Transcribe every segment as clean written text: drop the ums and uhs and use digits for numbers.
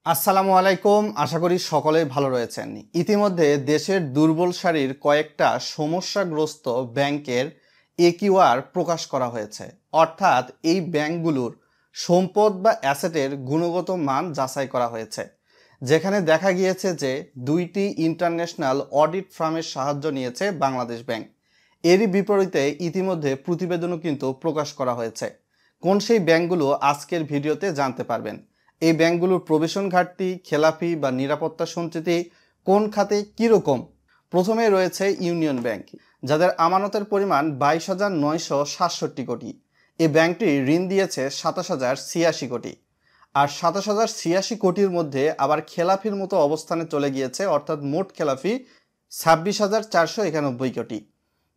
আসসালামু আলাইকুম। আশা করি সকলেই ভালো রয়েছেন। ইতিমধ্যে দেশের দুর্বল সারির কয়েকটা সমস্যাগ্রস্ত ব্যাংকের একিউআর প্রকাশ করা হয়েছে, অর্থাৎ এই ব্যাংকগুলোর সম্পদ বা অ্যাসেটের গুণগত মান যাচাই করা হয়েছে, যেখানে দেখা গিয়েছে যে দুইটি ইন্টারন্যাশনাল অডিট ফার্মের সাহায্য নিয়েছে বাংলাদেশ ব্যাংক। এরই বিপরীতে ইতিমধ্যে প্রতিবেদনও কিন্তু প্রকাশ করা হয়েছে। কোন সেই ব্যাংকগুলো আজকের ভিডিওতে জানতে পারবেন। এই ব্যাংকগুলোর প্রবেশন ঘাটতি, খেলাপি বা নিরাপত্তা সঞ্চিতি কোন খাতে কীরকম। প্রথমে রয়েছে ইউনিয়ন ব্যাংক, যাদের আমানতের পরিমাণ 22,967 কোটি। এই ব্যাংকটি ঋণ দিয়েছে 27,086 কোটি। আর 27,086 কোটির মধ্যে আবার খেলাপির মতো অবস্থানে চলে গিয়েছে, অর্থাৎ মোট খেলাপি 26,491 কোটি।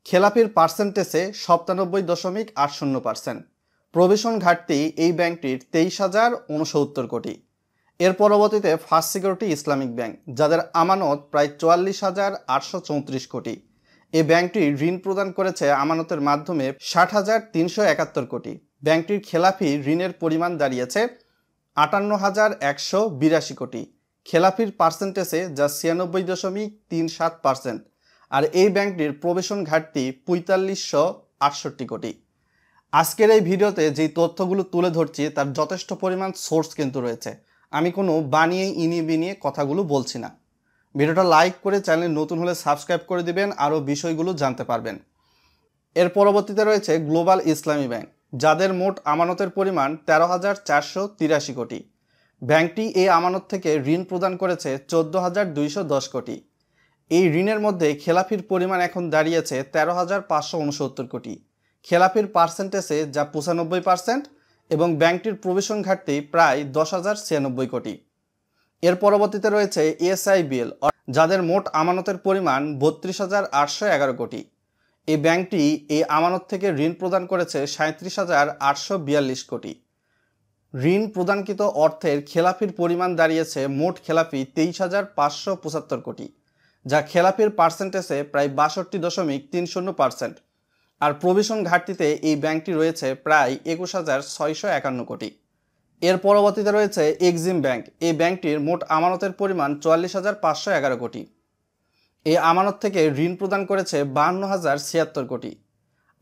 খেলাপির পার্সেন্টেজে 97.80%। প্রভিশন ঘাটতি এই ব্যাংকটির 23,069 কোটি। এর পরবর্তীতে ফার্স্ট সিকিউরিটি ইসলামিক ব্যাংক, যাদের আমানত প্রায় 44,834 কোটি। এই ব্যাংকটি ঋণ প্রদান করেছে আমানতের মাধ্যমে 60,371 কোটি। ব্যাংকটির খেলাপি ঋণের পরিমাণ দাঁড়িয়েছে 58,182 কোটি। খেলাপির পার্সেন্টেজে যা 96.37%। আর এই ব্যাংকটির প্রবেশন ঘাটতি 4568 কোটি। আজকের এই ভিডিওতে যেই তথ্যগুলো তুলে ধরছি তার যথেষ্ট পরিমাণ সোর্স কিন্তু রয়েছে। আমি কোনো বানিয়ে ইনিয়ে বিনিয়ে কথাগুলো বলছি না। ভিডিওটা লাইক করে চ্যানেল নতুন হলে সাবস্ক্রাইব করে দিবেন, আরও বিষয়গুলো জানতে পারবেন। এর পরবর্তীতে রয়েছে গ্লোবাল ইসলামী ব্যাংক, যাদের মোট আমানতের পরিমাণ 13,483 কোটি। ব্যাংকটি এই আমানত থেকে ঋণ প্রদান করেছে 14,210 কোটি। এই ঋণের মধ্যে খেলাপির পরিমাণ এখন দাঁড়িয়েছে 13,569 কোটি। খেলাপির পার্সেন্টেজে যা 95%, এবং ব্যাংকটির প্রবেশন ঘাটতি প্রায় 10,096 কোটি। এর পরবর্তীতে রয়েছে এসআইবিএল, যাদের মোট আমানতের পরিমাণ 32,811 কোটি। এই ব্যাংকটি এই আমানত থেকে ঋণ প্রদান করেছে 37,842 কোটি। ঋণ প্রদানকৃত অর্থের খেলাপির পরিমাণ দাঁড়িয়েছে মোট খেলাপি 23,575 কোটি, যা খেলাপির পার্সেন্টেজে প্রায় 62.30%। আর প্রভিশন ঘাটতিতে এই ব্যাংকটি রয়েছে প্রায় 21,651 কোটি। এর পরবর্তীতে রয়েছে এক্সিম ব্যাংক। এই ব্যাংকটির মোট আমানতের পরিমাণ 44,511 কোটি। এই আমানত থেকে ঋণ প্রদান করেছে 52,076 কোটি।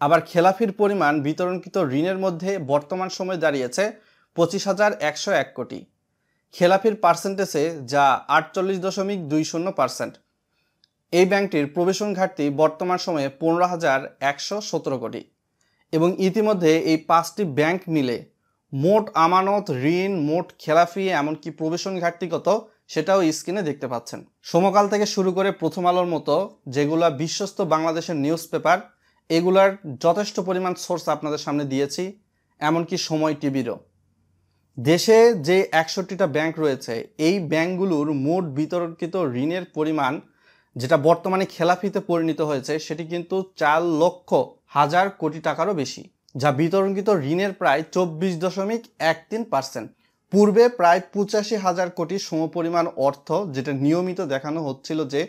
আবার খেলাপির পরিমাণ বিতরণকৃত ঋণের মধ্যে বর্তমান সময়ে দাঁড়িয়েছে 25,101 কোটি। খেলাপির পার্সেন্টেজে যা 48.20%। এই ব্যাংকটির প্রবেশন ঘাটতি বর্তমান সময়ে 15,117 কোটি। এবং ইতিমধ্যে এই 5টি ব্যাংক মিলে মোট আমানত, ঋণ, মোট খেলাফি, এমনকি প্রবেশন ঘাটতি কত সেটাও স্ক্রিনে দেখতে পাচ্ছেন। সমকাল থেকে শুরু করে প্রথম আলোর মতো যেগুলা বিশ্বস্ত বাংলাদেশের নিউজ পেপার, এগুলার যথেষ্ট পরিমাণ সোর্স আপনাদের সামনে দিয়েছি, এমনকি সময় টিভিরও। দেশে যে 61টা ব্যাংক রয়েছে, এই ব্যাংকগুলোর মোট বিতরণকৃত ঋণের পরিমাণ যেটা বর্তমানে খেলাপিতে পরিণত হয়েছে সেটি কিন্তু 4,00,000 কোটি টাকারও বেশি, যা বিতরণকৃত ঋণের প্রায় 24.13%। পূর্বে প্রায় 85,000 কোটি সমপরিমাণ অর্থ, যেটা নিয়মিত দেখানো হচ্ছিল যে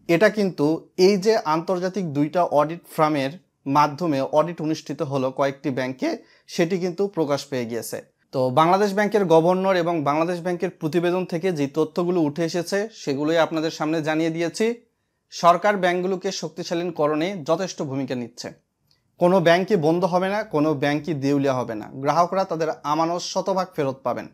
এটা কিন্তু এই যে আন্তর্জাতিক দুইটা অডিট ফার্মের মাধ্যমে অডিট অনুষ্ঠিত হলো কয়েকটি ব্যাংকে, সেটি কিন্তু প্রকাশ পেয়ে গিয়েছে। তো বাংলাদেশ ব্যাংকের গভর্নর এবং বাংলাদেশ ব্যাংকের প্রতিবেদন থেকে যে তথ্যগুলো উঠে এসেছে সেগুলোই আপনাদের সামনে জানিয়ে দিয়েছি। সরকার ব্যাংকগুলোকে শক্তিশালীকরণে যথেষ্ট ভূমিকা নিচ্ছে। কোনো ব্যাংকই বন্ধ হবে না, কোনো ব্যাংকই দেউলিয়া হবে না। গ্রাহকরা তাদের আমানত শতভাগ ফেরত পাবেন।